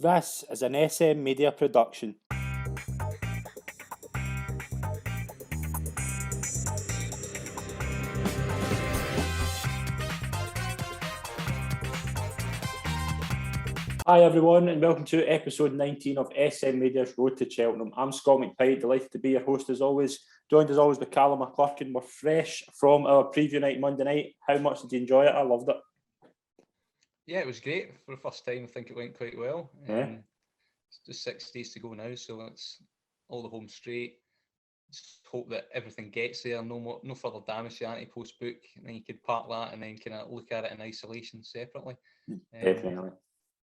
This is an SM Media production. Hi everyone and welcome to episode 19 of SM Media's Road to Cheltenham. I'm Scott McPike, delighted to be your host as always. Joined as always by Calum McClurkin. We're fresh from our preview night Monday night. How much did you enjoy it? I loved it. Yeah, it was great. For the first time, I think it went quite well. It's just 6 days to go now, so it's all the home straight. Just hope that everything gets there. No further damage to Ante Post book, and then you could park that and then kind of look at it in isolation separately. Definitely.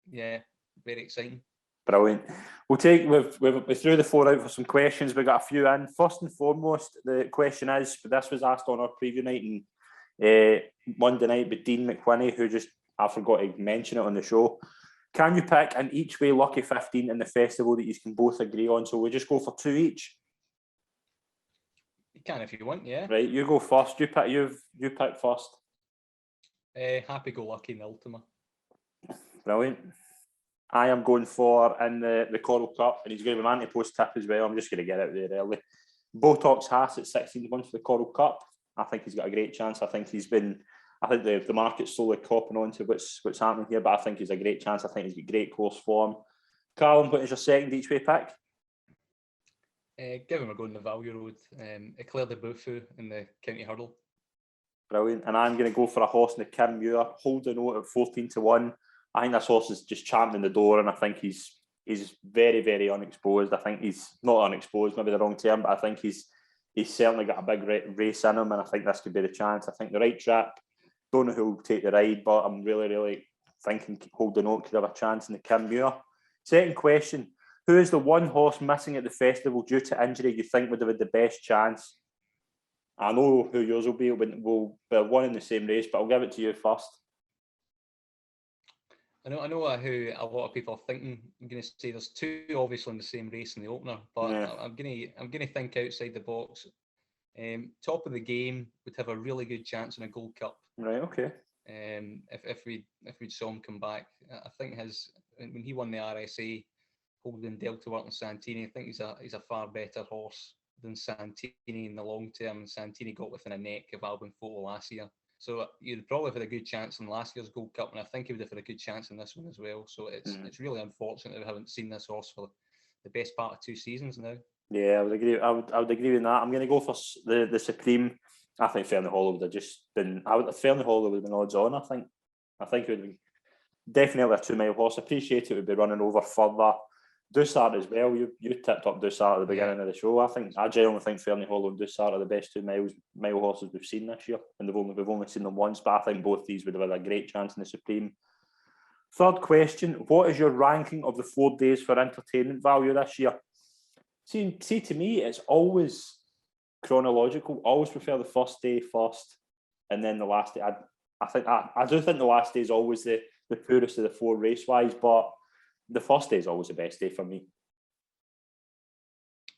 Yeah, very exciting. Brilliant. We're threw the floor out for some questions. We got a few in. First and foremost, the question is, this was asked on our preview night and Monday night by Dean McWhinney, who I forgot to mention it on the show. Can you pick an each way lucky 15 in the festival that you can both agree on? So we just go for two each. You can if you want, yeah. Right, you go first. You pick first. Happy Go Lucky in the Ultima. Brilliant. I am going for in the Coral Cup, and he's going to be an anti-post tip as well. I'm just going to get out there early. Botox Haas at 16 1 for the Coral Cup. I think he's got a great chance. I think the market's slowly copping on to what's happening here, but I think he's a great chance. I think he's got great course form. Callum, what is your second each way pick? Give him a go in the Value Road. Eclair de Buffo in the County Hurdle. Brilliant. And I'm going to go for a horse in the Kim Muir, holding out at 14 1. I think this horse is just champing the door, and I think he's very, very unexposed. I think he's not unexposed, maybe the wrong term, but I think he's certainly got a big race in him, and I think this could be the chance. I think the right track. Don't know who will take the ride, but I'm really, really thinking Holding Oak could have a chance in the Kim Muir. Second question: who is the one horse missing at the festival due to injury you think would have had the best chance? I know who yours will be. We'll be one in the same race, but I'll give it to you first. I know who a lot of people are thinking. I'm going to say there's two obviously in the same race in the opener, but yeah. I'm going to think outside the box. Top of the game would have a really good chance in a Gold Cup. Right. Okay. If we saw him come back, I think when he won the RSA, holding Delta Work and Santini, I think he's a far better horse than Santini in the long term. Santini got within a neck of Albin Photo last year. So you'd probably have had a good chance in last year's Gold Cup, and I think he would have had a good chance in this one as well. So it's really unfortunate that we haven't seen this horse for the best part of 2 seasons now. Yeah, I would agree. I would agree with that. I'm going to go for the Supreme. I think Fairney Hollow would have just been. Fairney Hollow would have been odds on. I think it would have been definitely a 2 mile horse. I appreciate it would be running over further. Dussart as well. You tipped up Dussart at the beginning of the show. I genuinely think Fairney Hollow and Dussart are the best 2 mile horses we've seen this year, and we've only seen them once. But I think both these would have had a great chance in the Supreme. Third question: what is your ranking of the 4 days for entertainment value this year? See, to me, it's always chronological. Always prefer the first day first, and then the last day. I do think the last day is always the poorest of the 4 race-wise, but the first day is always the best day for me.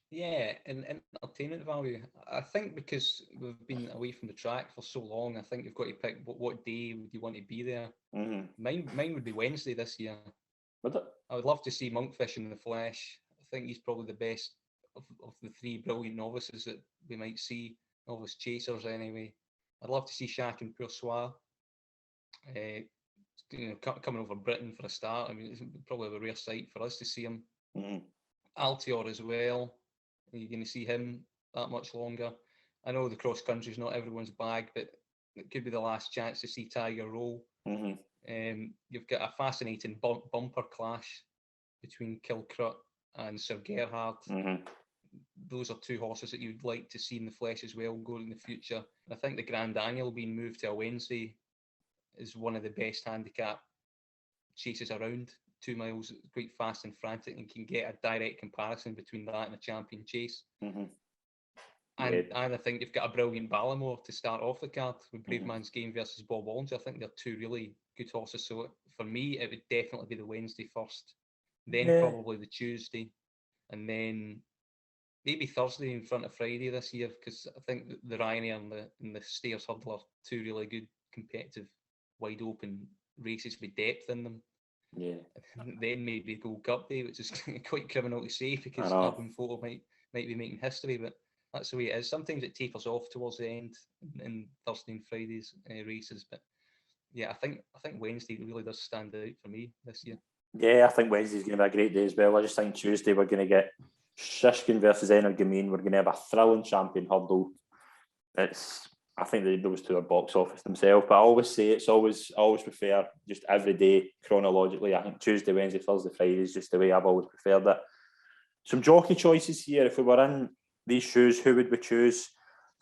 Yeah, and entertainment value. I think because we've been away from the track for so long, I think you've got to pick what day would you want to be there. Mm-hmm. Mine would be Wednesday this year. Would it? I would love to see Monkfish in the flesh. I think he's probably the best of the 3 brilliant novices that we might see, novice chasers anyway. I'd love to see Shaq and Poursoir. Coming over Britain for a start. I mean, it's probably a rare sight for us to see him. Mm-hmm. Altior as well. You're going to see him that much longer. I know the cross country is not everyone's bag, but it could be the last chance to see Tiger roll. Mm-hmm. You've got a fascinating bumper clash between Kilcrut and Sir Gerhard. Mm-hmm. Those are 2 horses that you'd like to see in the flesh as well going in the future. I think the Grand Annual being moved to a Wednesday is one of the best handicap chases around. 2 miles, quite fast and frantic, and can get a direct comparison between that and a champion chase. Mm-hmm. And I think you've got a brilliant Ballamore to start off the card with Brave Man's Game versus Bob Wallinger. I think they're 2 really good horses. So for me, it would definitely be the Wednesday first, then probably the Tuesday, and then maybe Thursday in front of Friday this year, because I think the Ryanair and the Stayers Hurdle are 2 really good competitive, wide open races with depth in them. Yeah. then maybe Gold Cup Day, which is quite criminal to say because I know. Album Photo might be making history, but that's the way it is. Sometimes it tapers off towards the end in Thursday and Friday's races, but yeah, I think Wednesday really does stand out for me this year. Yeah, I think Wednesday's going to be a great day as well. I just think Tuesday we're going to get Shishkin versus Energamine. We're going to have a thrilling champion hurdle. I think those two are box office themselves, but I always say I always prefer just every day chronologically. I think Tuesday, Wednesday, Thursday, Friday is just the way I've always preferred it. Some jockey choices here. If we were in these shoes, who would we choose?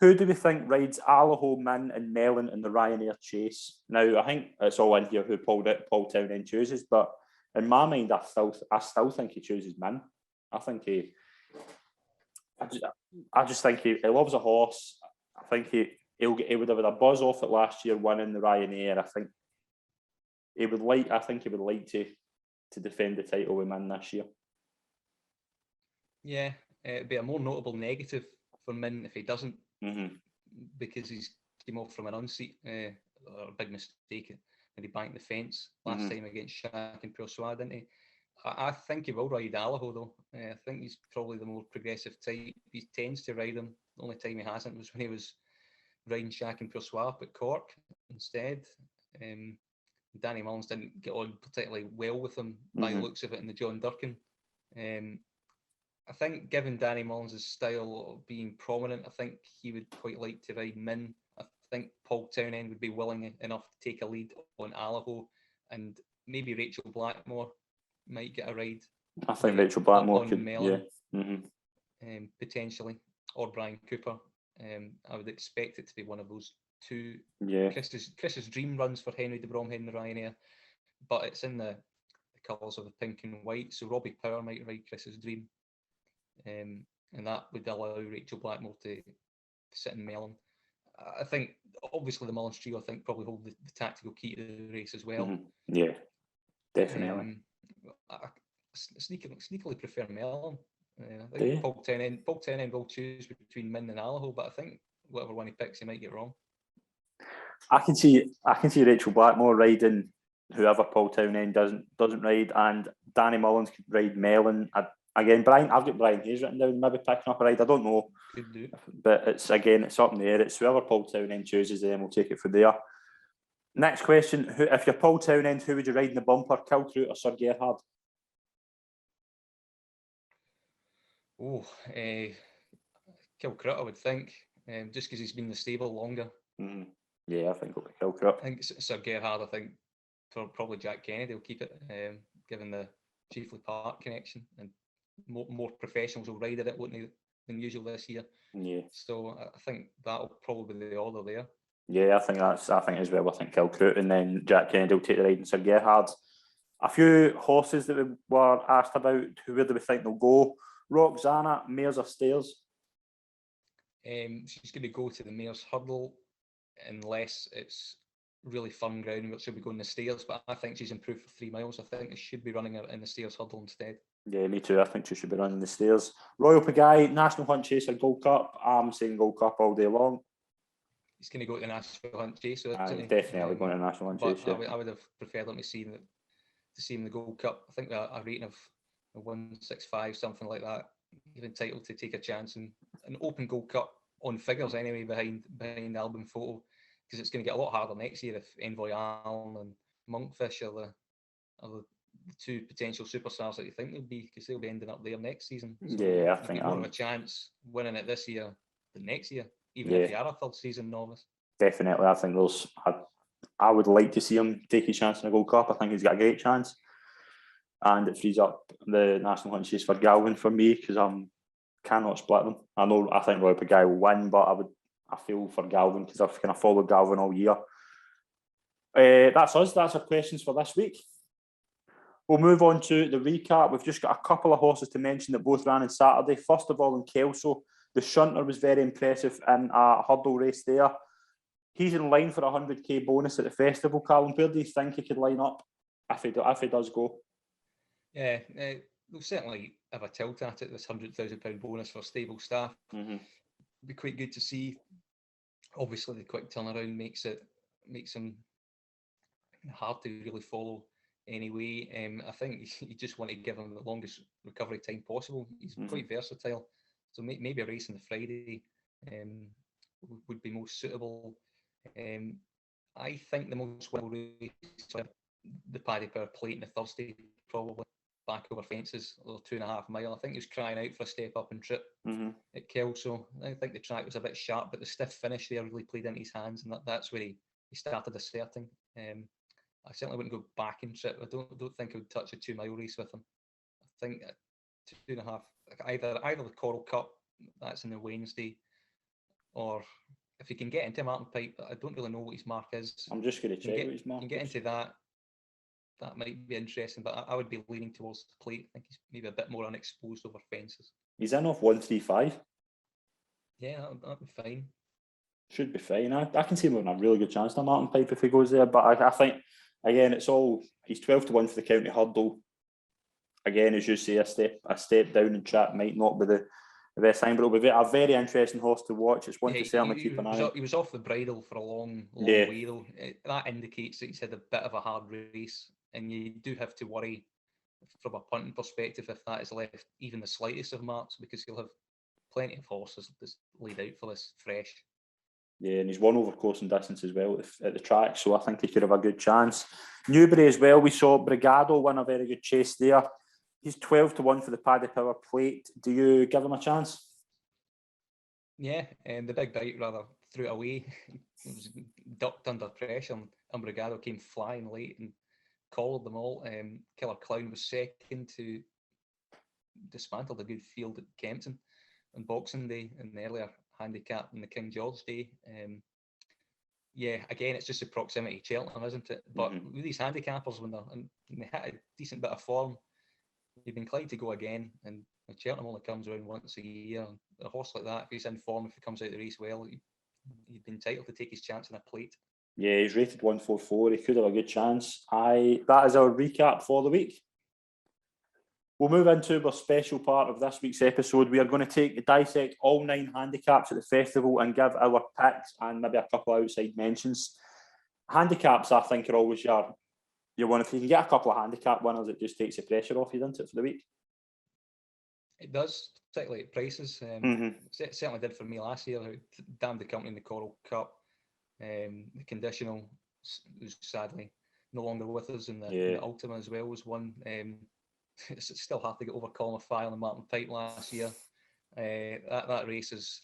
Who do we think rides Allaho, Min and Mellon in the Ryanair Chase? Now, I think it's all in here who Paul Townend chooses, but in my mind, I still think he chooses Min. I just think he loves a horse. I think he would have had a buzz off it last year winning the Ryanair. I think he would like to defend the title with Min this year. Yeah, it'd be a more notable negative for Min if he doesn't, because he's came off from an unseat or a big mistake when he banked the fence last time against Shaq and Pursois, didn't he? I think he will ride Allaho though. I think he's probably the more progressive type. He tends to ride him. The only time he hasn't was when he was riding Shaq and Pursois up at Cork instead. Danny Mullins didn't get on particularly well with him by the looks of it in the John Durkin. I think given Danny Mullins' style of being prominent, I think he would quite like to ride Min. I think Paul Townend would be willing enough to take a lead on Allaho, and maybe Rachel Blackmore might get a ride. I think Rachel Blackmore could, Mellon, potentially, or Brian Cooper. I would expect it to be one of those two. Yeah. Chris's dream runs for Henry de Bromhead and Ryanair, but it's in the colours of the pink and white, so Robbie Power might ride Chris's dream. And that would allow Rachel Blackmore to sit in Mellon. I think, obviously, the Mullins trio, probably hold the tactical key to the race as well. Yeah, definitely. I sneakily prefer Mellon. I think Paul Townend will choose between Min and Allaho, but I think whatever one he picks, he might get wrong. I can see Rachel Blackmore riding whoever Paul Townend doesn't ride, and Danny Mullins could ride Mellon. I've got Brian Hayes written down, maybe picking up a ride. I don't know, could do. But it's up in the air. It's whoever Paul Townend chooses, then we'll take it from there. Next question: if you're Paul Townend, who would you ride in the bumper, Kiltroot or Sir Gerhard? Kilcroot, I would think, just because he's been in the stable longer. Yeah, I think it'll be Kilcroot. I think Sir Gerhard, probably Jack Kennedy will keep it, given the Chiefly Park connection, and more professionals will ride it, wouldn't they, than usual this year? Yeah. So I think that'll probably be the order there. Yeah, I think as well. I think Kilcroot and then Jack Kennedy will take the ride in Sir Gerhard. A few horses that we were asked about, where do we think they'll go? Roxana, Mares or Stairs? She's going to go to the Mares Hurdle unless it's really firm ground, which she'll be going the Stairs, but I think she's improved for 3 miles. I think it should be running her in the Stairs Hurdle instead. Yeah, me too. I think she should be running the Stairs. Royal Pagaille, National Hunt Chaser, Gold Cup. I'm saying Gold Cup all day long. He's going to go to the National Hunt Chaser. Definitely going to the National Hunt Chaser. I would have preferred him to see him in the Gold Cup. I think a rating of 165, something like that. He's entitled to take a chance in an open Gold Cup on figures anyway behind Album Photo, because it's going to get a lot harder next year if Envoy Allen and Monkfish are the two potential superstars that you think they'll be, because they'll be ending up there next season. So yeah, I think more of a chance winning it this year than next year, even if you are a third season novice. Definitely, I think I would like to see him take his chance in a Gold Cup. I think he's got a great chance, and it frees up the National Hunt Chase for Galvin for me, because I cannot split them. I think Royal Pagaille will win, but I feel for Galvin because I've kind of followed Galvin all year. That's us. That's our questions for this week. We'll move on to the recap. We've just got a couple of horses to mention that both ran on Saturday. First of all, in Kelso, the Shunter was very impressive in a hurdle race there. He's in line for a 100k bonus at the festival. Callum, where do you think he could line up if he does go? Yeah, we'll certainly have a tilt at it, this £100,000 bonus for stable staff. It'd be quite good to see. Obviously, the quick turnaround makes him hard to really follow anyway. I think you just want to give him the longest recovery time possible. He's quite versatile, so maybe a race on the Friday would be most suitable. I think the most winnable race, the Paddy Power Plate on the Thursday, probably back over fences, or 2.5 mile. I think he was crying out for a step up and trip at Kelso. I think the track was a bit sharp, but the stiff finish there really played into his hands, and that's where he started asserting. I certainly wouldn't go back and trip. I don't think I would touch a 2 mile race with him. I think 2.5, either the Coral Cup, that's on the Wednesday, or if he can get into Martin Pike, I don't really know what his mark is. I'm just going to check what his mark is. Can get into that. That might be interesting, but I would be leaning towards the Plate. I think he's maybe a bit more unexposed over fences. He's in off 135. Yeah, that'd be fine. Should be fine. I can see him having a really good chance to Martin Pipe if he goes there. But I think, again, he's 12-1 for the county hurdle. Again, as you say, a step down in track might not be the best thing, but it'll be a very interesting horse to watch. It's one to certainly keep an eye on. He was off the bridle for a long way, though. That indicates that he's had a bit of a hard race, and you do have to worry from a punting perspective if that is left even the slightest of marks, because you'll have plenty of horses that's laid out for this fresh. Yeah, and he's won over course and distance as well at the track, so I think he could have a good chance. Newbury as well, we saw Brigado win a very good chase there. He's 12-1 for the Paddy Power Plate. Do you give him a chance? Yeah, and the big bite rather threw it away. It was ducked under pressure, and Brigado came flying late and collared them all. Killer Clown was second to dismantle the good field at Kempton on Boxing Day and the earlier Handicap and the King George Day. Yeah, again, it's just the proximity to Cheltenham, isn't it? But with these handicappers, when they hit a decent bit of form, you've been inclined to go again. And Cheltenham only comes around once a year. And a horse like that, if he's in form, if he comes out the race well, he'd be entitled to take his chance in a Plate. Yeah, he's rated 144. He could have a good chance. That is our recap for the week. We'll move into our special part of this week's episode. We are going to dissect all 9 handicaps at the festival and give our picks and maybe a couple of outside mentions. Handicaps, I think, are always your one. If you can get a couple of handicap winners, it just takes the pressure off you, doesn't it, for the week? It does, particularly at prices. Certainly did for me last year. Damned the company in the Coral Cup. The conditional was sadly no longer with us, and the Ultima as well was one. It's still hard to get over Colin File and Martin Pike last year. That race is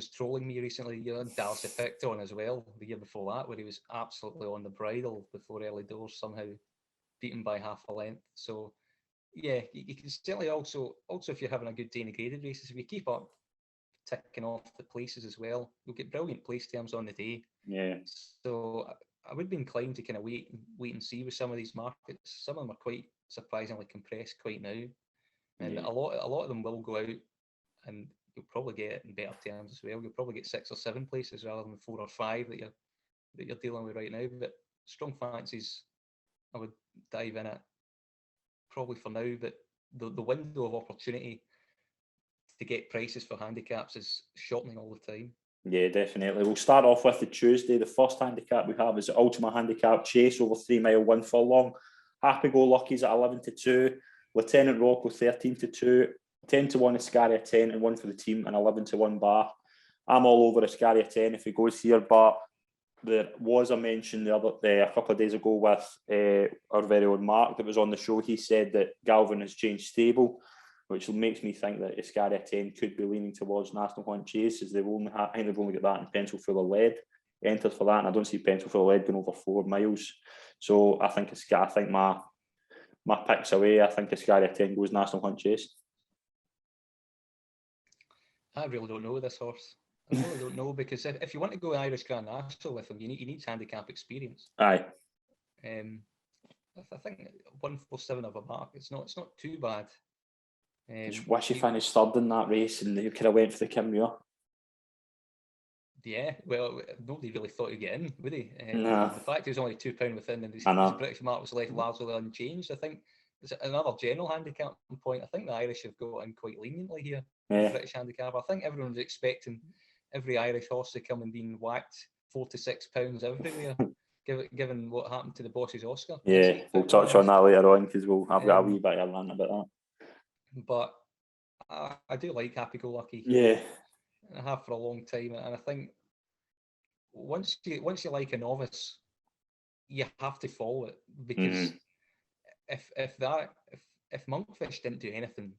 trolling me recently. Dallas picked on as well the year before that, where he was absolutely on the bridle before early doors, somehow beaten by half a length. So yeah, you can certainly also if you're having a good day in the graded races, if you keep up ticking off the places as well, you'll get brilliant place terms on the day. Yeah. So I would be inclined to kind of wait and see with some of these markets. Some of them are quite surprisingly compressed quite now, and a lot of them will go out, and you'll probably get it in better terms as well. You'll probably get 6 or 7 places rather than 4 or 5 that you're dealing with right now. But strong fancies, I would dive in it probably for now. But the window of opportunity to get prices for handicaps is shortening all the time. Yeah, definitely. We'll start off with the Tuesday. The first handicap we have is the Ultima Handicap Chase over 3 mile, 1 furlong. Happy Go Lucky's at 11-2. Lieutenant Rocco 13-2. 10-1 Iscaria 10 and 1 for the team, and 11-1 Bar. I'm all over Iscaria 10 if he goes here, but there was a mention a couple of days ago with our very own Mark that was on the show. He said that Galvin has changed stable, which makes me think that Iscaria 10 could be leaning towards National Hunt Chase, as they've only got that in Pencil Full of Lead entered for that, and I don't see Pencil Full of Lead going over 4 miles. So I think my pick's away. I think Iscaria 10 goes National Hunt Chase. I really don't know this horse. I really don't know, because if you want to go Irish Grand National with him, you need handicap experience. Aye. I think 147 of a mark. It's not too bad. Just wish he finished third in that race, and he could have went for the Kim Muir. Yeah, well, nobody really thought he'd get in, would he? No. The fact he was only £2 within, and his British mark was left largely unchanged. I think there's another general handicap point. I think the Irish have got in quite leniently here. Yeah. British handicap. I think everyone's expecting every Irish horse to come and being whacked £4 to £6 everywhere. given what happened to the boss's Oscar. Yeah, we'll touch on that later on because I've got a wee bit of a rant about that. But I do like Happy Go Lucky. Yeah. I have for a long time, and I think once you like a novice, you have to follow it, because if Monkfish didn't do anything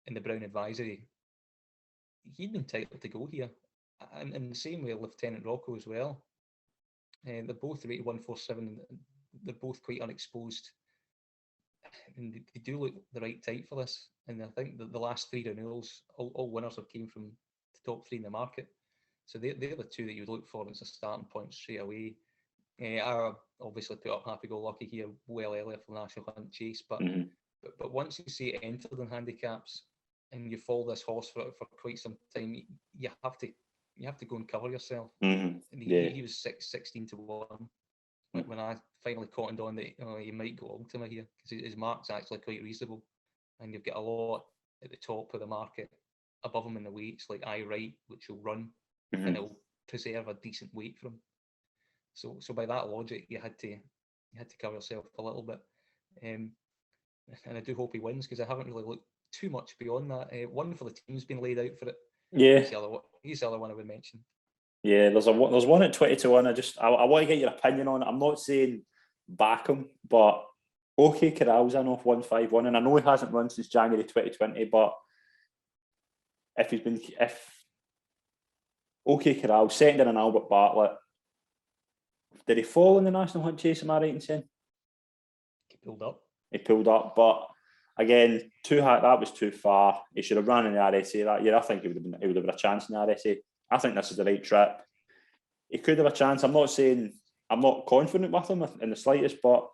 in the Brown Advisory, he'd been entitled to go here, and in the same way Lieutenant Rocco as well. They're both rated 147. They're both quite unexposed, and they do look the right type for this. And I think that the last 3 renewals, all winners have came from the top 3 in the market. So they're the 2 that you would look for as a starting point straight away. I obviously put up Happy Go Lucky here well earlier for the National Hunt Chase, but once you see it entered in handicaps and you follow this horse for quite some time, you have to go and cover yourself. And he was 16 to 1 when I finally cottoned on that he might go Ultima here, because his mark's actually quite reasonable, and you've got a lot at the top of the market above him in the weights, like I Right, which will run and it'll preserve a decent weight for him. So by that logic, you had to cover yourself a little bit, and I do hope he wins, because I haven't really looked too much beyond that. One for the team's been laid out for it. Yeah, he's the other one I would mention. Yeah, there's one at 20 to 1. I want to get your opinion on it. I'm not saying back him, but OK Corral's in off 151, and I know he hasn't run since January 2020, but if OK Corral second in an Albert Bartlett, did he fall in the National Hunt Chase? Am I right in saying? He pulled up. He pulled up, but again, that was too far. He should have run in the RSA that year. I think he would have had a chance in the RSA. I think this is the right trip. He could have a chance. I'm not saying I'm not confident with him in the slightest, but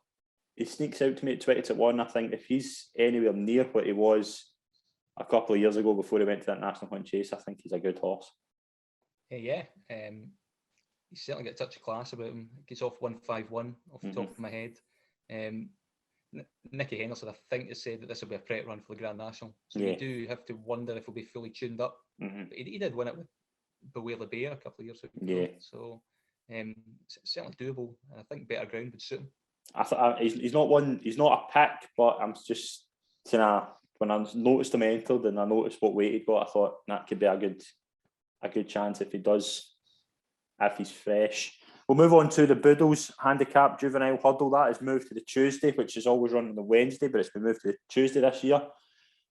he sneaks out to me at 20 to 1. I think if he's anywhere near what he was a couple of years ago before he went to that National Hunt Chase, I think he's a good horse. Yeah, he's certainly got a touch of class about him. He gets off 151 off the top of my head. Nicky Henderson, I think, has said that this will be a prep run for the Grand National. So you do have to wonder if he'll be fully tuned up. But he did win it with Beware the Bear a couple of years ago. Yeah. So certainly doable. I think better ground would suit him. He's not one. He's not a pick, but I'm just kind of, when I noticed him entered and I noticed what weight he got, I thought that could be a good chance if he does, if he's fresh. We'll move on to the Boodles Handicap Juvenile Hurdle. That is moved to the Tuesday, which is always run on the Wednesday, but it's been moved to the Tuesday this year.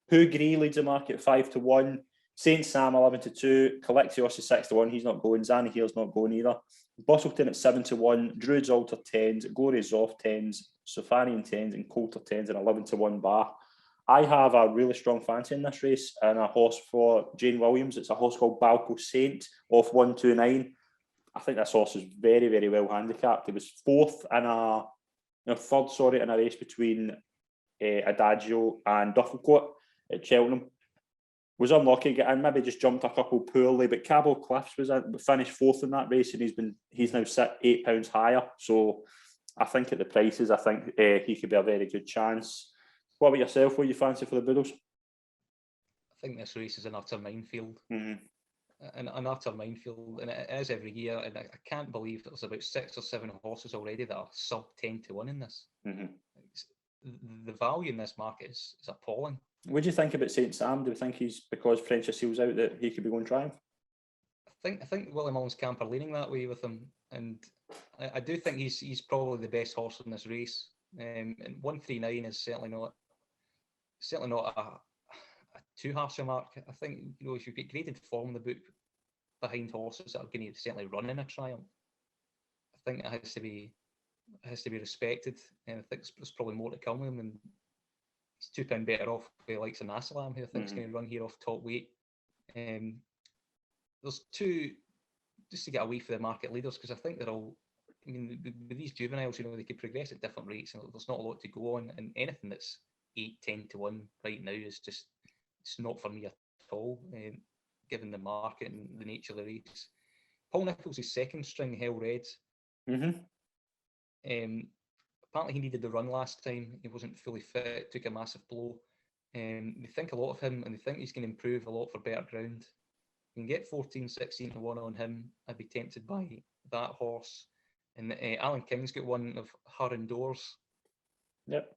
Hugh Gree leads the market 5 to 1. Saint Sam 11 to 2. Calexios is 6 to 1. He's not going. Zanny Hill's not going either. Bustleton at 7 to 1. Druid's Alter 10s. Glory Zoff 10s. Sofanian 10s and Coulter 10s and 11 to 1 bar. I have a really strong fancy in this race and a horse for Jane Williams. It's a horse called Balco Saint off 129. I think this horse is very, very well handicapped. He was third in a race between Adagio and Dufflecoat at Cheltenham. Was unlucky, and maybe just jumped a couple poorly. But Cabell Cliffs finished fourth in that race, and he's now set £8 higher. So I think at the prices, I think he could be a very good chance. What about yourself? What do you fancy for the Boodles? I think this race is an utter minefield. An utter minefield, and it is every year. And I can't believe there's about 6 or 7 horses already that are sub 10 to 1 in this. The value in this market is appalling. What do you think about Saint Sam? Do you think he's, because French Seal's out, that he could be going triumph? I think Willie Mullins' camp are leaning that way with him, and I do think he's probably the best horse in this race. And 139 is certainly not a too harsh a mark. I think, if you get graded form in the book behind horses that are going to certainly run in a triumph, I think it has to be respected, and I think there's probably more to come with him. And he's £2 better off with the likes of Nasalam, who I think is going to run here off top weight. There's two, just to get away from the market leaders, because I think they're all, with these juveniles, they could progress at different rates, and there's not a lot to go on, and anything that's 8-10 to 1 right now is just, it's not for me at all, given the market and the nature of the race. Paul Nicholls is second string Hell Reds. Apparently he needed the run last time. He wasn't fully fit, took a massive blow. They think a lot of him, and they think he's going to improve a lot for better ground. You can get 14, 16 to 1 on him. I'd be tempted by that horse. And Alan King's got one of her indoors. Yep.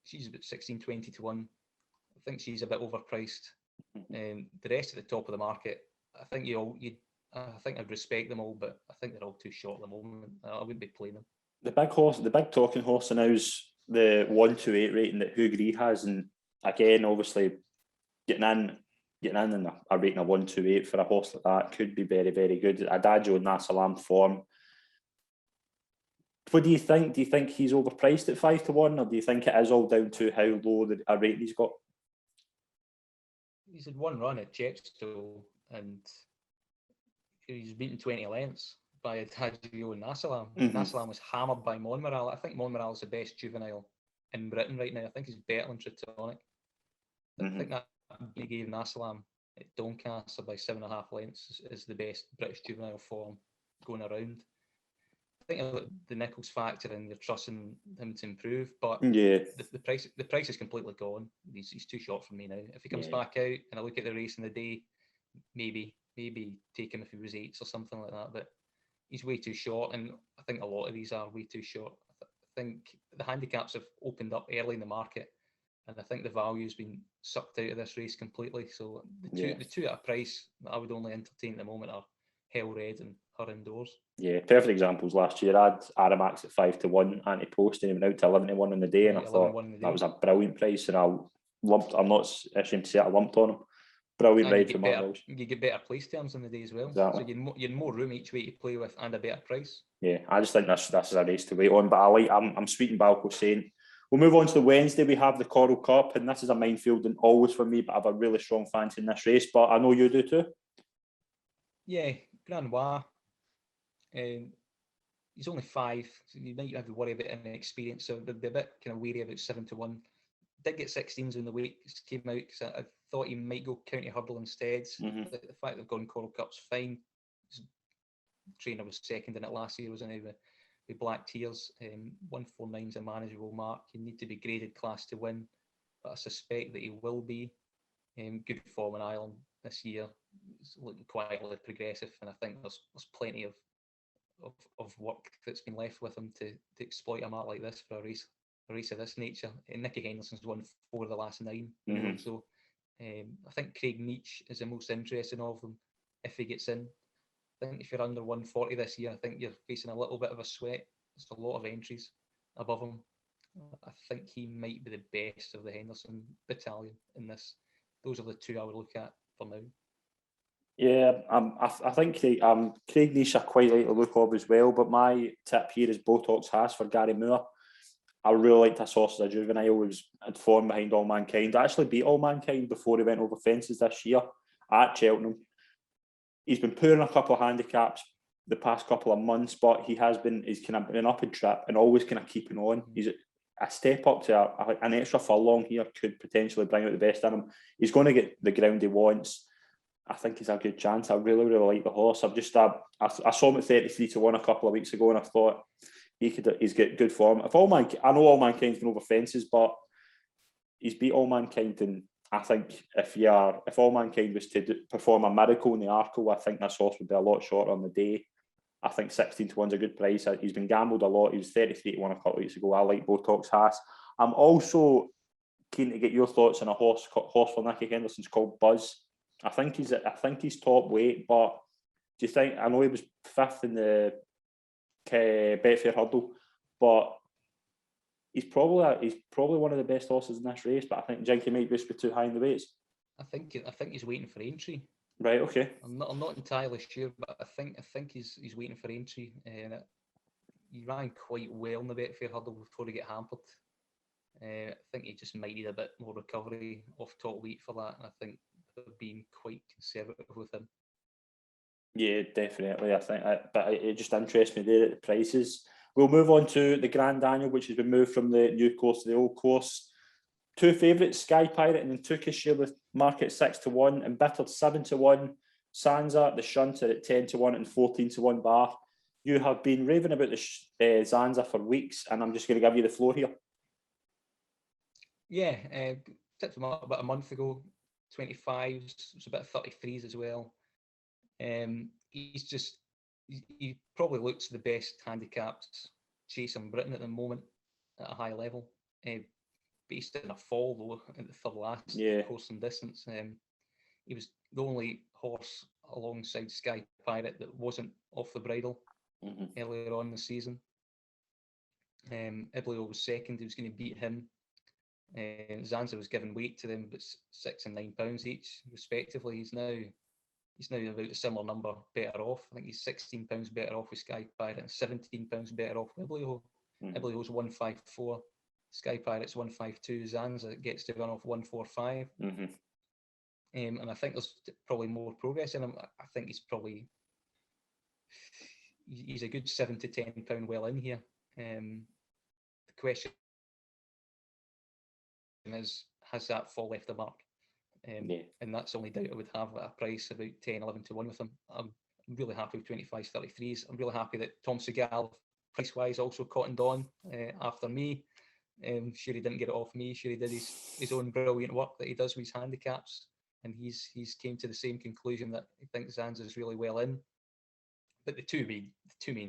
She's about 16-20 to 1. I think she's a bit overpriced. The rest at the top of the market, I think I think I'd respect them all, but I think they're all too short at the moment. I wouldn't be playing them. The big talking horse now is the 128 rating that Hugh Gree has, and again, obviously, getting in a rating of 128 for a horse like that could be very, very good. Adagio and Nasalam form. What do you think? Do you think he's overpriced at 5 to 1, or do you think it is all down to how low a rating he's got? He's had one run at Chepstow and he's beaten 20 lengths by Adagio and Nasalam. Nasalam was hammered by Monmiral. I think Monmiral is the best juvenile in Britain right now. I think he's better than Tritonic. I think that he gave Nasalam at Doncaster by 7.5 lengths is the best British juvenile form going around. I think the Nichols factor and you're trusting him to improve, but the price is completely gone. He's too short for me now. If he comes back out and I look at the race in the day, maybe take him if he was 8s or something like that. But he's way too short, and I think a lot of these are way too short. I think the handicaps have opened up early in the market, and I think the value's been sucked out of this race completely. So the two at a price that I would only entertain at the moment are Hell Red and Her Indoors. Yeah, perfect examples last year. I had Aramax at 5 to 1, Ante Post, and he went out to 11 to 1 on the day, and I thought that was a brilliant price, and I'm not ashamed to say I lumped on him. Brilliant ride from Mark Walsh. You get better place terms in the day as well. Exactly. So you had more room each way to play with and a better price. Yeah, I just think this is a race to wait on. But I'm sweet and Balco saying we'll move on to the Wednesday. We have the Coral Cup, and this is a minefield and always for me, but I have a really strong fancy in this race. But I know you do too. Yeah, Grand Noir. He's only 5, so you might have to worry about inexperience. So they'd be a bit kind of wary about 7 to 1. Did get 16s when the weights came out because I thought he might go county hurdle instead. The fact they've gone Coral Cup's fine. His trainer was second in it last year, wasn't he? With Black Tears. 149's a manageable mark. You need to be graded class to win, but I suspect that he will be. Good form in Ireland this year. It's looking quietly progressive, and I think there's plenty of work that's been left with him to exploit a mark like this for a race of this nature. Nicky Henderson's won 4 of the last 9. So I think Craig Nietzsche is the most interesting of them if he gets in. I think if you're under 140 this year, I think you're facing a little bit of a sweat. There's a lot of entries above him. I think he might be the best of the Henderson battalion in this. Those are the 2 I would look at for now. Yeah, I think Craig Nietzsche I quite like the look of as well, but my tip here is Botox Haas for Gary Muir. I really liked this horse as a juvenile. He was had form behind All Mankind. I actually beat All Mankind before he went over fences this year at Cheltenham. He's been poor in a couple of handicaps the past couple of months, but he's kind of been up and trip and always kind of keeping on. He's a step up to an extra furlong here could potentially bring out the best in him. He's going to get the ground he wants. I think he's a good chance. I really, really like the horse. I saw him at 33 to 1 a couple of weeks ago, and I thought he's got good form. I know All Mankind's been over fences, but he's beat All Mankind, and I think if All Mankind was to perform a miracle in the Arkle, I think this horse would be a lot shorter on the day. I think 16 to 1's a good price. He's been gambled a lot. He was 33 to 1 a couple of weeks ago. I like Botox Haas. I'm also keen to get your thoughts on a horse for Nicky Henderson's called Buzz. I think he's top weight, but do you think? I know he was 5th in the Betfair hurdle, but he's probably one of the best horses in this race. But I think Jinky might just be too high in the weights. I think he's waiting for entry. Right. Okay. I'm not entirely sure, but I think he's waiting for entry. He ran quite well in the Betfair hurdle before he got hampered. I think he just might need a bit more recovery off top weight for that. And I think they're being quite conservative with him. Yeah, definitely. I think, but it just interests me there at the prices. We'll move on to the Grand Annual, which has been moved from the new course to the old course. 2 favourites, Sky Pirate and Tukish share the market 6 to 1, Embittered 7 to 1, Zanza, the Shunter at 10 to 1 and 14 to 1 bar. You have been raving about the Zanza for weeks, and I'm just going to give you the floor here. Yeah, tipped him up about a month ago, 25s, it's about 33s as well. He's just he probably looks the best handicapped chase in Britain at the moment at a high level. Based on a fall though at the third last course and distance. He was the only horse alongside Sky Pirate that wasn't off the bridle earlier on in the season. Iblio was second. He was going to beat him. Zanza was given weight to them, but £6 and £9 each, respectively. He's now about a similar number better off. I think he's £16 better off with Sky Pirate and £17 better off with Iblio. Iblio's 154. Sky Pirate's 152. Zanza gets to run off 145. And I think there's probably more progress in him. I think he's a good £7 to £10 well in here. The question is, has that fall left the mark? And that's the only doubt I would have at a price about 10, 11 to 1 with him. I'm really happy with 25s, 33s. I'm really happy that Tom Segal, price-wise, also cottoned on after me. Sure he didn't get it off me. Sure he did his own brilliant work that he does with his handicaps, and he's came to the same conclusion that he thinks Zanza's really well in. But the two main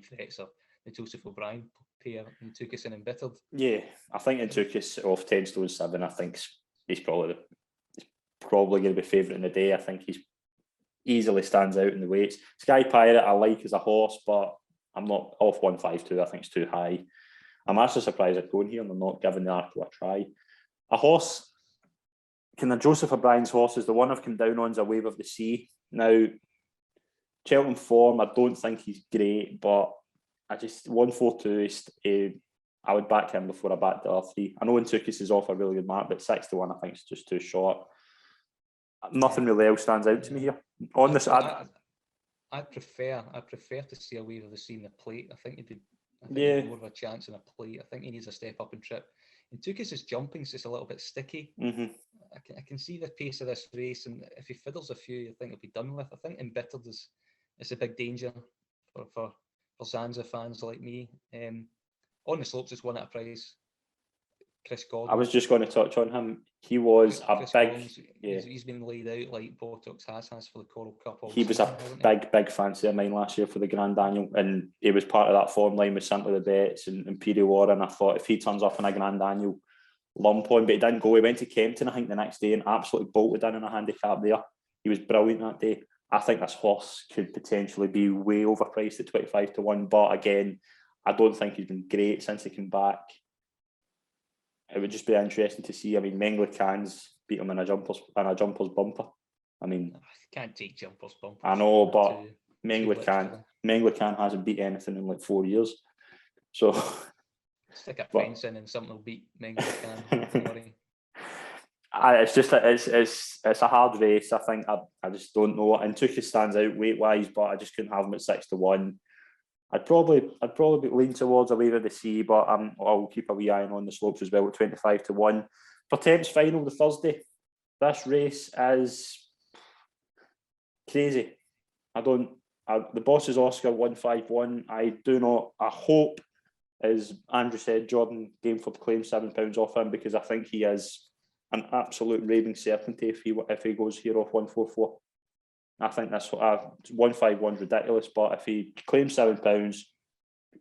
threats are the Joseph O'Brien pair and Tukis and Embittered. Yeah, I think in Tukis off 10 stone 7, I think he's probably going to be favourite in the day. I think he's easily stands out in the weights. Sky Pirate I like as a horse, but I'm not off 152. I think it's too high. I'm actually surprised at going here and they're not giving the Arco a try. A horse, kind of Joseph O'Brien's horse is the one I've come down on is A Wave of the Sea. Now, Cheltenham form, I don't think he's great, but I just 142. I would back him before I back the other three. I know Tukis is off a really good mark, but 6 to 1 I think is just too short. Nothing really else stands out to me here. On this, I prefer to see A Wave of the Sea in the plate. I think he'd more of a chance in a plate. I think he needs a step up in trip. And Tukis' jumping's just a little bit sticky. I can see the pace of this race, and if he fiddles a few, I think he'll be done with. I think Embittered is a big danger for Zanza fans like me. On the slopes, it's won at a price. Chris Goggins. I was just going to touch on him. He was Chris Goggins, he's been laid out like Botox has for the Coral Cup. He was a big fancy of mine last year for the Grand Annual, and he was part of that form line with Simply the Bets and Imperial War. And I thought if he turns up in a Grand Annual, lump on, but he didn't go. He went to Kempton, I think, the next day and absolutely bolted in a handicap there. He was brilliant that day. I think this horse could potentially be way overpriced at 25 to 1, but again, I don't think he's been great since he came back. It would just be interesting to see. I mean, Mengele Khan's beat him in a jumper's bumper. I mean, I can't take jumpers bumpers. I know, but Mengele Khan hasn't beat anything in like 4 years. So stick a fence in and something will beat Mengele Khan. Don't worry. It's just it's a hard race. I think I just don't know. And Tukis stands out weight wise, but I just couldn't have him at 6 to 1. I'd probably lean towards A Wave of the Sea, but I'll keep a wee eye on the slopes as well at 25 to 1. For Thames final the Thursday, this race is crazy. The boss is Oscar 151. I hope, as Andrew said, Jordan Gameford claims £7 off him, because I think he is an absolute raving certainty if he goes here off 144. I think that's 151 is ridiculous, but if he claims £7,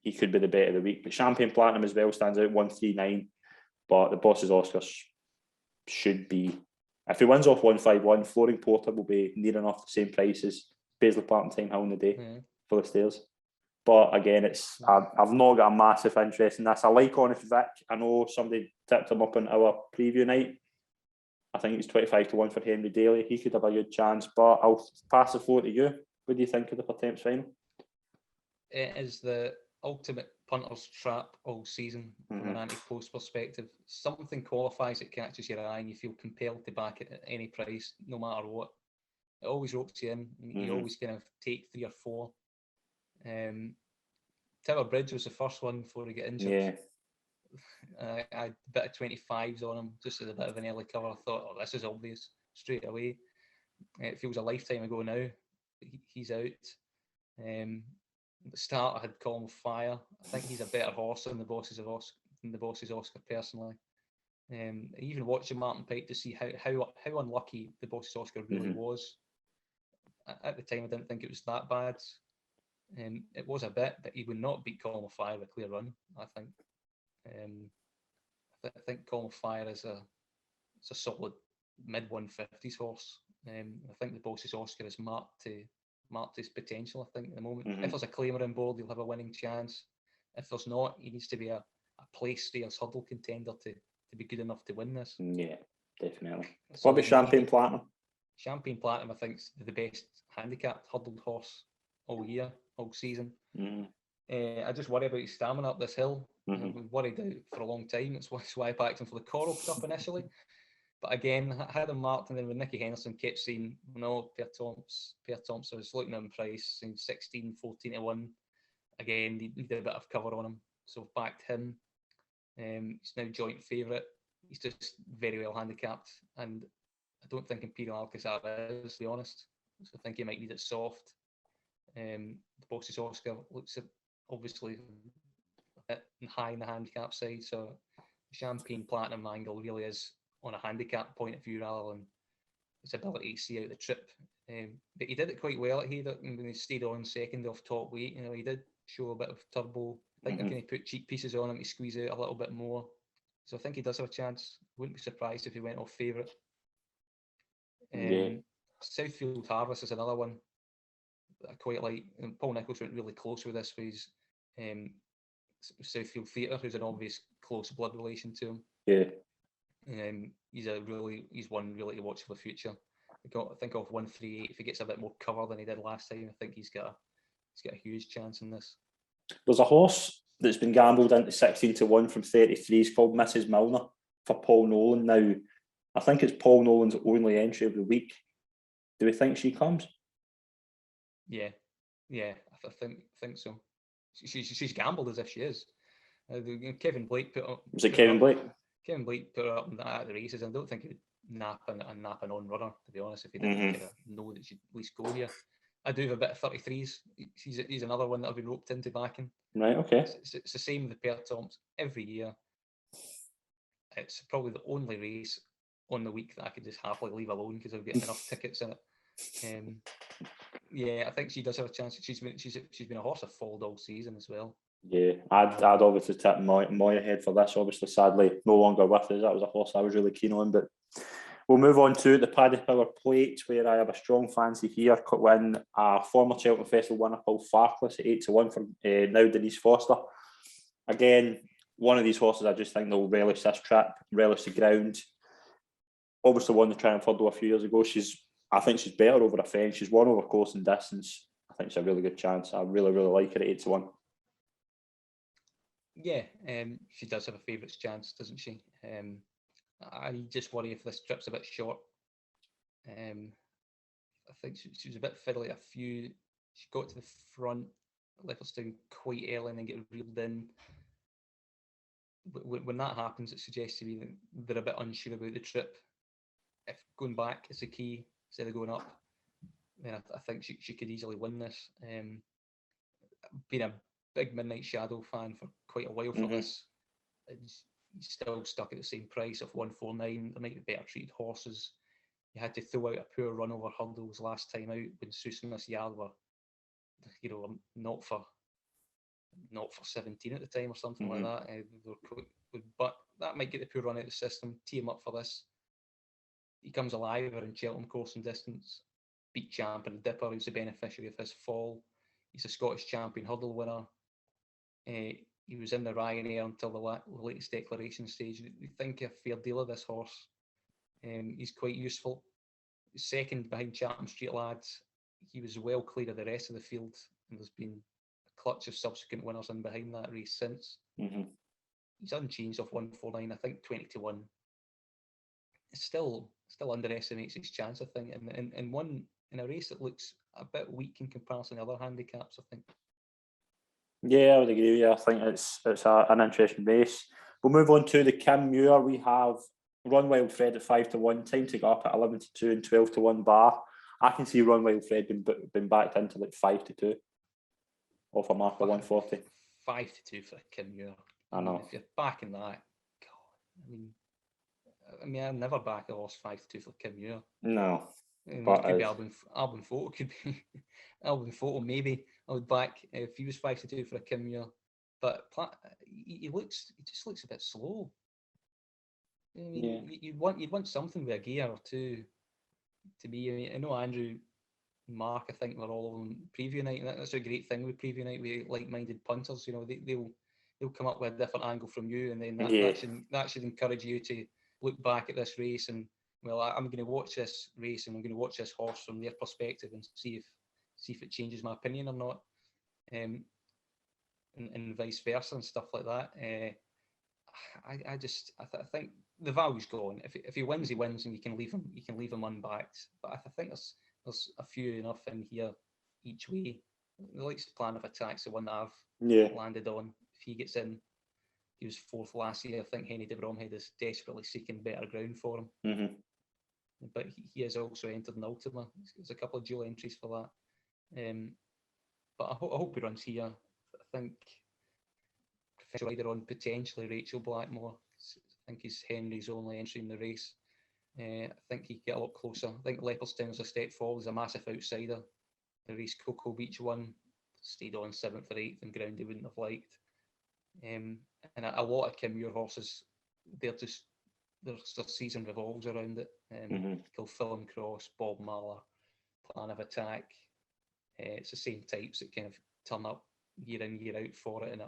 he could be the bet of the week. But Champagne Platinum as well stands out 139, but the boss's Oscars should be, if he wins off 151, Floating Porter will be near enough the same price as Paisley Park and Time Hill in the day for the stairs. But again, I've not got a massive interest in this. I like Honest Vic. I know somebody tipped him up on our preview night. I think it's 25 to 1 for Henry Daly. He could have a good chance, but I'll pass the floor to you. What do you think of the Thames final? It is the ultimate punter's trap all season from an Ante Post perspective. Something qualifies, it catches your eye, and you feel compelled to back it at any price, no matter what. It always ropes you in. You always kind of take 3 or 4. Tower Bridge was the first one before he got injured. Yeah. I had a bit of 25s on him, just as a bit of an early cover. I thought, this is obvious straight away. It feels a lifetime ago now. He's out. At the start, I had Colm Fire. I think he's a better horse than the boss's Oscar personally. Even watching Martin Pike to see how unlucky the boss's Oscar really was. At the time, I didn't think it was that bad. It was a bit, but he would not beat Column of Fire with a clear run, I think. I think Column of Fire is a solid mid-150s horse. I think the Boss's Oscar is marked his potential, I think, at the moment. If there's a claimer on board, he'll have a winning chance. If there's not, he needs to be a place stayers hurdle contender to be good enough to win this. Yeah, definitely. So What about Champagne Platinum? Champagne Platinum, I think, is the best handicapped hurdled horse all year, all season. I just worry about his stamina up this hill. I've been worried out for a long time. That's why I backed him for the Coral Cup initially. But again, I had him marked, and then when Nicky Henderson kept saying, no, Per Thompson, I was looking at him price, saying 16, 14 to 1. Again, he needed a bit of cover on him. So backed him. He's now joint favourite. He's just very well handicapped. And I don't think Imperial Alcazar is, to be honest. So I think he might need it soft. The Boss's Oscar looks obviously a bit high in the handicap side. So Champagne Platinum angle really is on a handicap point of view rather than his ability to see out the trip. But he did it quite well at Haydock, and when he stayed on second off top weight, he did show a bit of turbo. I think they're going to put cheek pieces on him to squeeze out a little bit more. So I think he does have a chance. Wouldn't be surprised if he went off favourite. Southfield Harvest is another one that I quite like. And Paul Nicholls went really close with this with his Southfield Theatre, who's an obvious close blood relation to him. Yeah. He's one really to watch for the future. I think off 138, if he gets a bit more cover than he did last time, I think he's got a huge chance in this. There's a horse that's been gambled into 16 to 1 from 33s called Mrs. Milner for Paul Nolan. Now, I think it's Paul Nolan's only entry of the week. Do we think she comes? Yeah, I think so. She's gambled as if she is. Kevin Blake put up. Was it Kevin Blake? Kevin Blake put her up at the races. I don't think he'd nap an on-runner, to be honest, if he didn't kind of know that she'd at least go here. I do have a bit of 33s. He's another one that I've been roped into backing. Right, okay. It's the same with the Per Thompson every year. It's probably the only race on the week that I could just happily leave alone because I've got enough tickets in it. I think she does have a chance. She's been a horse of foaled all season as well. Yeah, I'd obviously tip Moy ahead for this. Obviously, sadly, no longer with us. That was a horse I was really keen on. But we'll move on to the Paddy Power Plate, where I have a strong fancy here. Could win a former Cheltenham Festival winner called Farkless at 8 to 1 from now Denise Foster. Again, one of these horses I just think they'll relish this trip, relish the ground. Obviously won the Triumph Hurdle a few years ago. I think she's better over a fence. She's won over course and distance. I think she's a really good chance. I really, really like her at 8 to 1. Yeah, she does have a favourites chance, doesn't she? I just worry if this trip's a bit short. I think she was a bit fiddly. She got to the front, left us down quite early and then get reeled in. When that happens, it suggests to me that they're a bit unsure about the trip. If going back is the key instead of going up, then I think she could easily win this. Being a big Midnight Shadow fan for quite a while for this, he's still stuck at the same price of 149. There might be better treated horses. You had to throw out a poor run over hurdles last time out when Susanus Yard were, not for 17 at the time or something like that. But that might get the poor run out of the system. Tee him up for this. He comes alive in Cheltenham course and distance. Beat Champion Dipper, who's the beneficiary of his fall. He's a Scottish champion hurdle winner. He was in the Ryanair until the latest declaration stage. We think a fair deal of this horse. He's quite useful. Second behind Chatham Street Lads. He was well clear of the rest of the field, and there's been a clutch of subsequent winners in behind that race since. He's unchanged off 149. I think 20 to 1. It still underestimates his chance, I think, in a race that looks a bit weak in comparison to other handicaps, I think. Yeah, I would agree with you. I think it's an interesting race. We'll move on to the Kim Muir. We have Run Wild Fred at 5 to 1, Time to Go Up at 11 to 2 and 12 to 1 bar. I can see Run Wild Fred been backed into like 5 to 2 off a mark of 140. 5 to 2 for Kim Muir. I know. If you're backing that, God, I mean, I'd never back a horse 5 to 2 for Kim Muir. No. But It could be Albin Photo, could be Albin Photo. Maybe I would back if he was 5-2 for a Kim Muir, but he just looks a bit slow. I mean, you'd want something with a gear or two to be. I mean, I know Andrew, Mark, I think we're all on preview night, and that's a great thing with preview night with like-minded punters. You know, they'll come up with a different angle from you, and then that should encourage you to look back at this race and, well, I'm going to watch this race and I'm going to watch this horse from their perspective and see if it changes my opinion or not, and vice versa and stuff like that. I think the value's gone. If he wins, he wins, and you can leave him unbacked. But I think there's a few enough in here each way. The likes of Plan of Attack's the one that I've landed on. If he gets in, he was 4th last year. I think Henny de Bromhead is desperately seeking better ground for him. Mm-hmm. But he has also entered an Ultima. There's a couple of dual entries for that. But I hope he runs here. I think Professor Rider on potentially Rachel Blackmore. I think he's Henry's only entry in the race. I think he'd get a lot closer. I think Leopardstown's a step forward. He's a massive outsider. The race Cocoa Beach won, stayed on 7th or 8th in ground he wouldn't have liked. And a lot of Kim Muir horses, their season revolves around it. Kilfillan Cross, Bob Marler, Plan of Attack. It's the same types that kind of turn up year in, year out for it and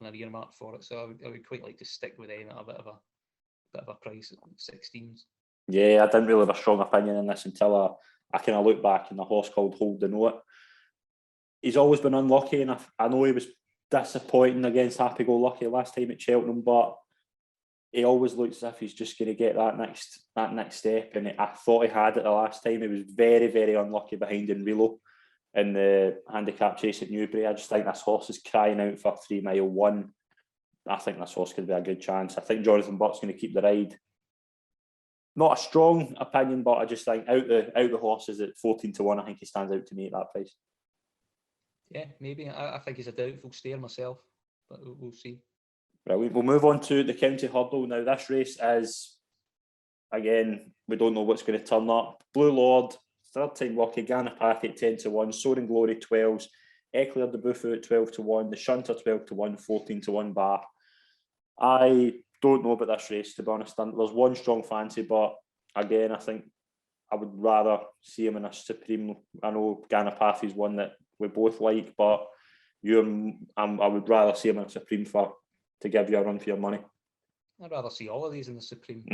an earmark for it. So I would quite like to stick with them at a bit of a price at 16s. Yeah, I didn't really have a strong opinion in this until I kind of look back, and the horse called Hold the Note. He's always been unlucky, and I know he was disappointing against Happy Go Lucky last time at Cheltenham, but he always looks as if he's just going to get that next step, and I thought he had it the last time. He was very, very unlucky behind in Relo in the handicap chase at Newbury. I just think this horse is crying out for 3 mile 1. I think this horse could be a good chance. I think Jonathan Butt's going to keep the ride. Not a strong opinion, but I just think out the horses at 14-1, I think he stands out to me at that price. Yeah, maybe. I think he's a doubtful stare myself, but we'll see. Right, we'll move on to the County Hurdle. Now, this race is, again, we don't know what's going to turn up. Blue Lord, 3rd time lucky, Ganapathy at 10-1, Soaring Glory 12s, Eclair de Buffo at 12-1, the Shunter 12-1, 14-1 bar. I don't know about this race, to be honest. There's one strong fancy, but again, I think I would rather see him in a Supreme. I know Ganapathy's one that we both like, but I would rather see him in a Supreme to give you a run for your money. I'd rather see all of these in the Supreme.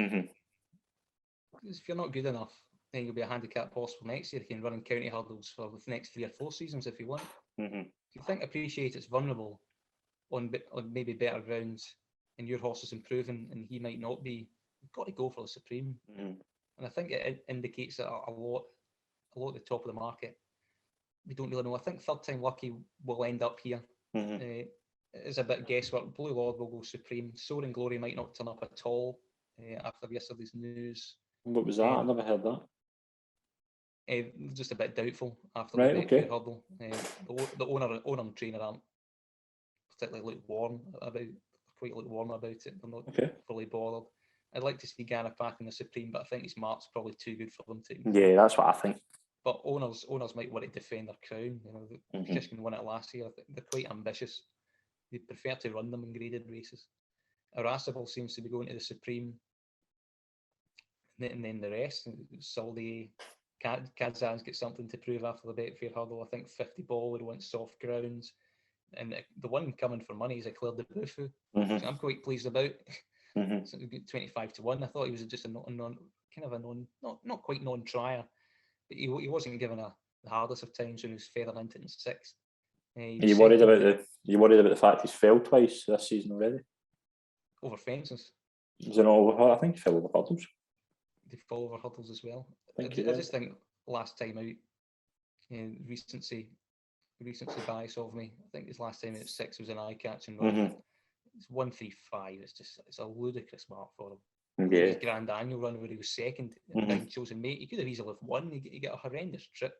Because if you're not good enough, then you'll be a handicap horse for next year. You can run in county hurdles for the next 3 or 4 seasons if you want. If you think Appreciate it's vulnerable on maybe better grounds, and your horse is improving and he might not be, you've got to go for the Supreme. And I think it indicates that a lot at the top of the market. We don't really know. I think 3rd time lucky will end up here. It's a bit of guesswork. Blue Lord will go Supreme. Soaring Glory might not turn up at all after yesterday's news. What was that? I never heard that. Just a bit doubtful after the Betfair hurdle. The owner and trainer aren't particularly lukewarm about it. They're not fully bothered. I'd like to see Ganapathy in the Supreme, but I think his mark's probably too good for them to. Yeah, that's what I think. But owners might want to defend their crown. You know, Kishkin won it last year. They're quite ambitious. They prefer to run them in graded races. Irascible seems to be going to the Supreme, and then the rest. Soldi, Kazan's got something to prove after the Betfair hurdle. I think 50 Ball would want soft grounds, and the one coming for money is Eclair de Buffo, which I'm quite pleased about. So 25-1. I thought he was just a not quite non-trier, but he wasn't given the hardest of times when he was feathering into in 6th. Are you worried about the fact he's failed twice this season already? Over fences. Is it not over? I think he fell over hurdles. They fall over hurdles as well. I just think last time out, recency bias of me. I think his last time out 6 was an eye-catching run. It's 135. It's a ludicrous mark for him. Yeah. His Grand Annual run where he was second, Big Chosen Mate. He could have easily won. He got a horrendous trip.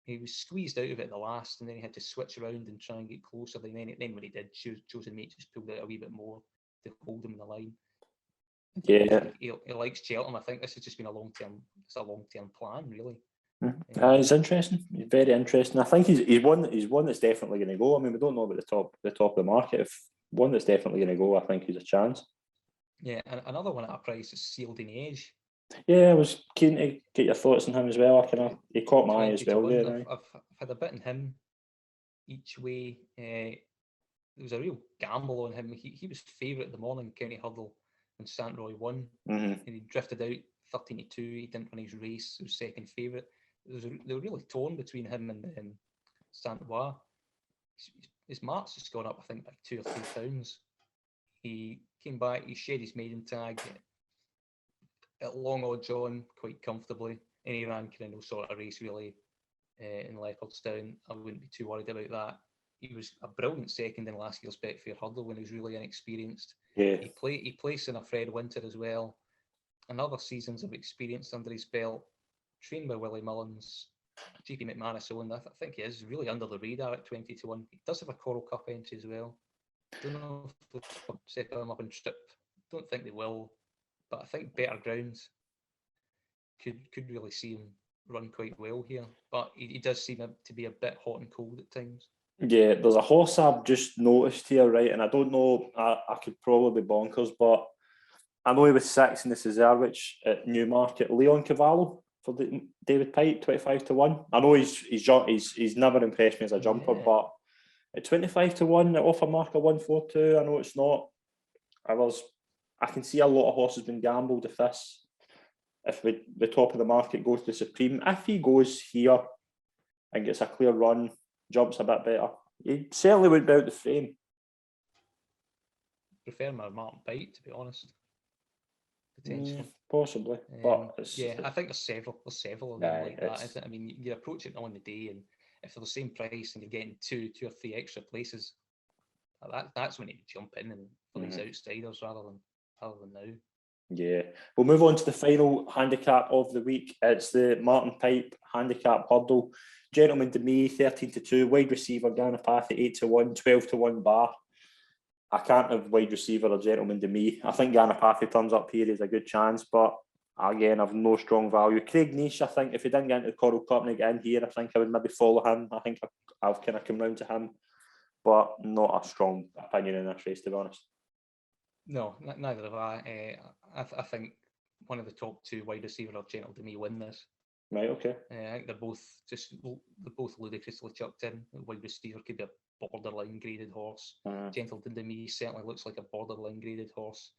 He was squeezed out of it at the last, and then he had to switch around and try and get closer. Then when he did, Chosen Mate just pulled out a wee bit more to hold him in the line. Yeah, he likes Cheltenham. I think this has just been a long-term plan, really. It's interesting. It's very interesting. I think he's one that's definitely going to go. I mean, we don't know about the top of the market. If one that's definitely going to go, I think he's a chance. Yeah, and another one at a price is Sealed in Age. Yeah, I was keen to get your thoughts on him as well. He caught my eye as well. I've had a bit in him each way. There was a real gamble on him. He was favourite the morning County Hurdle when Sant Roy won, and he drifted out 13-2. He didn't win his race. He was second favourite. They were really torn between him and Saint Roy. His marks just gone up, I think, by 2 or 3 pounds. He came back. He shed his maiden tag at long odds on quite comfortably, and he ran kind of no sort of race really in Leopardstown. I wouldn't be too worried about that. He was a brilliant second in last year's Betfair Hurdle when he was really inexperienced. Yeah. He placed in a Fred Winter as well. Another seasons of experience under his belt. Trained by Willie Mullins, JP McManus owned. I think he is really under the radar at 20-1. He does have a Coral Cup entry as well. Don't know if they'll set him up in Strip. Don't think they will, but I think better grounds could really see him run quite well here. But he does seem to be a bit hot and cold at times. Yeah, there's a horse I've just noticed here, right? And I don't know, I could probably be bonkers, but I know he was 6 in the Cesarewitch at Newmarket. Leon Cavallo for David Pike, 25-1. I know he's never impressed me as a jumper, but at 25-1, at offer marker 142, I know it's not. I can see a lot of horses being gambled if the top of the market goes to Supreme. If he goes here and gets a clear run, jumps a bit better, he certainly would be out the frame. Prefer my Martin Pike, to be honest. Potentially. Possibly. But I think there's several of them like that, isn't it? I mean, you approach it on the day, and if they're the same price and you're getting two or three extra places, that's when you jump in and for these outsiders rather than now. Yeah. We'll move on to the final handicap of the week. It's the Martin Pipe Handicap Hurdle. Gentleman to me, 13-2. Wide receiver, Ganapathy, 8-1, 12-1 bar. I can't have wide receiver or Gentleman to me. I think Ganapathy turns up here is a good chance, but again, I've no strong value. Craig Niche, I think if he didn't get into the Coral Cup and get in here, I think I would maybe follow him. I think I've kind of come round to him, but not a strong opinion in this race, to be honest. No, neither have I. I think one of the top 2 wide receiver or Gentle to me win this. Right, okay. I think they're both ludicrously chucked in. The wide receiver could be a borderline graded horse. Gentleton to me certainly looks like a borderline graded horse.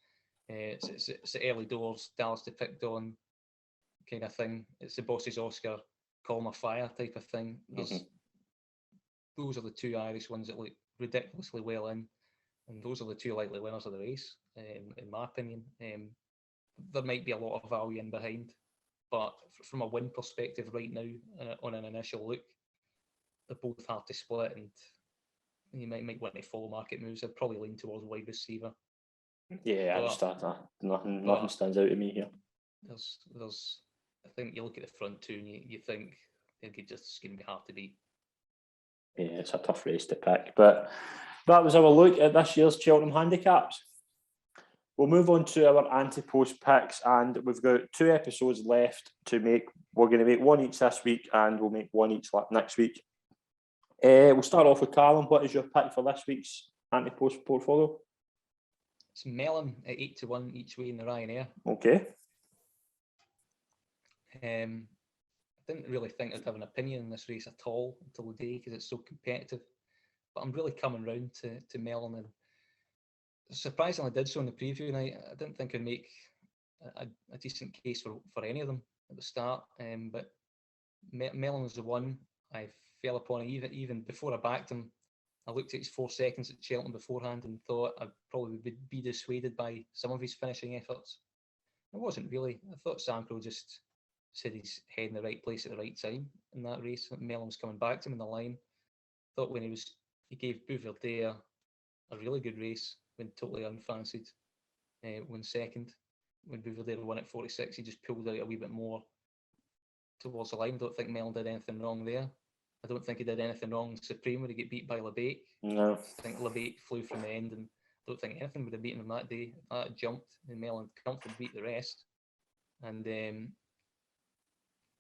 It's the early doors, Dallas to picked on kind of thing. It's the Boss's Oscar, Call My Fire type of thing. Those are the 2 Irish ones that look ridiculously well in, and those are the 2 likely winners of the race, in my opinion. There might be a lot of value in behind, but from a win perspective right now, on an initial look, they're both hard to split, and you might want to follow market moves. I'd probably lean towards wide receiver. Yeah, I just thought that nothing stands out to me here. There's I think you look at the front 2 and you think it's just going to be hard to beat. Yeah, it's a tough race to pick, but that was our look at this year's Cheltenham Handicaps. We'll move on to our Ante Post Picks, and we've got 2 episodes left to make. We're going to make one each this week, and we'll make one each next week. We'll start off with Callum. What is your pick for this week's Ante Post portfolio? It's Melon at 8-1 each way in the Ryanair. Okay. I didn't really think I'd have an opinion in this race at all until the day because it's so competitive. But I'm really coming round to Melon, and surprisingly did so in the preview night. I didn't think I'd make a decent case for any of them at the start. But Melon was the one I fell upon even before I backed him. I looked at his 4 seconds at Cheltenham beforehand and thought I'd probably be dissuaded by some of his finishing efforts. It wasn't really. I thought Sampro just said his head in the right place at the right time in that race. Melon was coming back to him in the line. Thought when he gave Bouverdier a really good race when totally unfancied. Won second. When Bouverdier won at 46, he just pulled out a wee bit more towards the line. I don't think Melon did anything wrong there. I don't think he did anything wrong Supreme when he get beat by Labate. No. I think Labate flew from the end, and I don't think anything would have beaten him that day. That jumped, and Melon comfortably beat the rest. And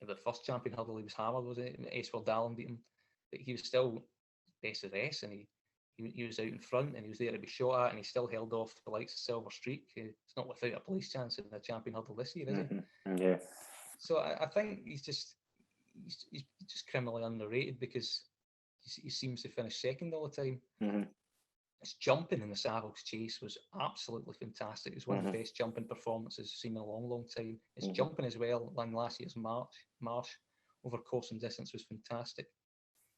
the first champion hurdle he was hammered, was it? Aceford Allen beat him, but he was still best of the rest, and he was out in front, and he was there to be shot at, and he still held off the likes of Silver Streak. It's not without a place chance in the champion hurdle this year, is it? Yeah. So I think he's just criminally underrated because he seems to finish second all the time. His jumping in the Savills Chase was absolutely fantastic. It was one of the best jumping performances I've seen in a long, long time. His jumping as well in last year's Marsh over course and distance was fantastic.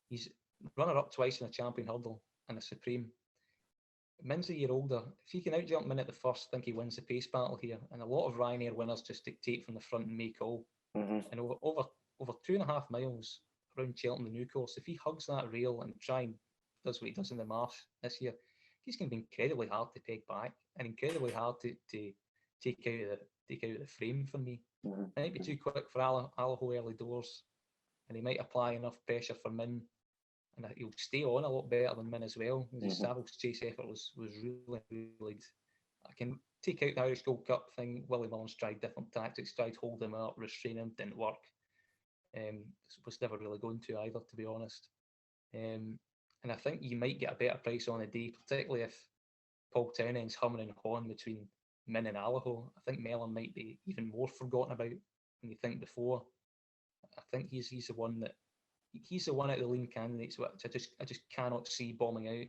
He's runner-up twice in a champion hurdle and a Supreme. Min's a year older. If he can outjump Min at the first, I think he wins the pace battle here. And a lot of Ryanair winners just dictate from the front and make all. And over 2.5 miles around Cheltenham, the new course, if he hugs that rail and does what he does in the Marsh this year, he's going to be incredibly hard to peg back and incredibly hard to take out the frame for me. It might be too quick for Allaho early doors, and he might apply enough pressure for Min, and he'll stay on a lot better than Min as well. His Savills Chase effort was really, really good. I can take out the Irish Gold Cup thing. Willie Mullins tried different tactics, tried to hold him up, restrain him, didn't work. Was never really going to either, to be honest. And I think you might get a better price on a day, particularly if Paul Townend's humming and hawing between Min and Allaho. I think Mellon might be even more forgotten about than you think before. I think he's the one out of the lean candidates which I just cannot see bombing out,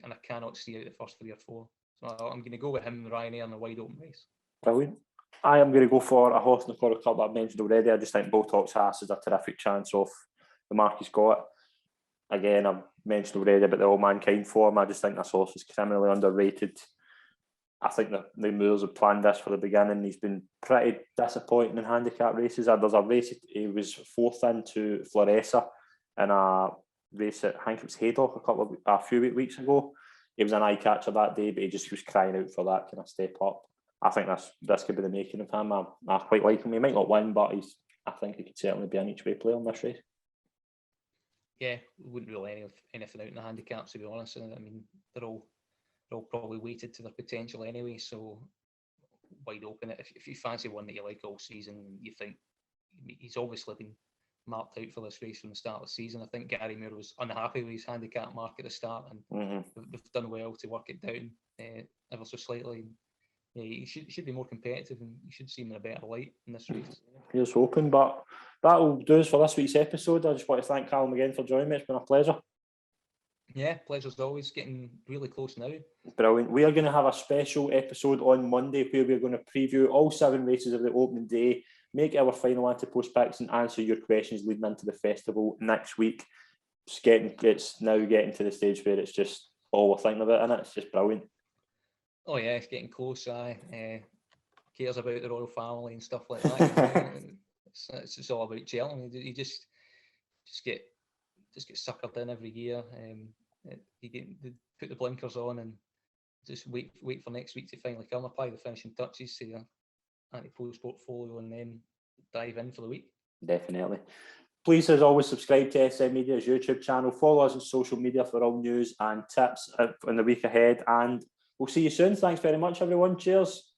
and I cannot see out the first 3 or 4. So I'm going to go with him and Ryanair in a wide open race. Brilliant. I am going to go for a horse in the Quarter Cup that I've mentioned already. I just think Botox Haas is a terrific chance of the mark he's got. Again, I've mentioned already about the All Mankind form. I just think this horse is criminally underrated. I think the Moors have planned this for the beginning. He's been pretty disappointing in handicap races. There's a race he was 4th into Floresa in a race at Handicaps Haydock a few weeks ago. He was an eye catcher that day, but he was crying out for that kind of step up. I think this could be the making of him. I quite like him. He might not win, but I think he could certainly be an each-way player in this race. Yeah, we wouldn't rule anything out in the handicaps, to be honest. I mean, they're all probably weighted to their potential anyway, so wide open. If you fancy one that you like all season, you think he's obviously been marked out for this race from the start of the season. I think Gary Muir was unhappy with his handicap mark at the start, and they've done well to work it down ever so slightly. Yeah, he should be more competitive, and you should see him in a better light in this race. Here's hoping, but that'll do us for this week's episode. I just want to thank Calum again for joining me. It's been a pleasure. Yeah, pleasure as always. Getting really close now. Brilliant. We are going to have a special episode on Monday where we're going to preview all 7 races of the opening day, make our final Ante Post Picks, and answer your questions leading into the festival next week. It's now getting to the stage where it's just all we're thinking about, and it's just brilliant. Oh yeah, it's getting close. Cares about the royal family and stuff like that. It's just all about Cheltenham. You just get suckered in every year. You put the blinkers on and just wait for next week to finally come. Apply the finishing touches to your Ante Post portfolio and then dive in for the week. Definitely. Please, as always, subscribe to SM Media's YouTube channel. Follow us on social media for all news and tips in the week ahead. And we'll see you soon. Thanks very much, everyone. Cheers.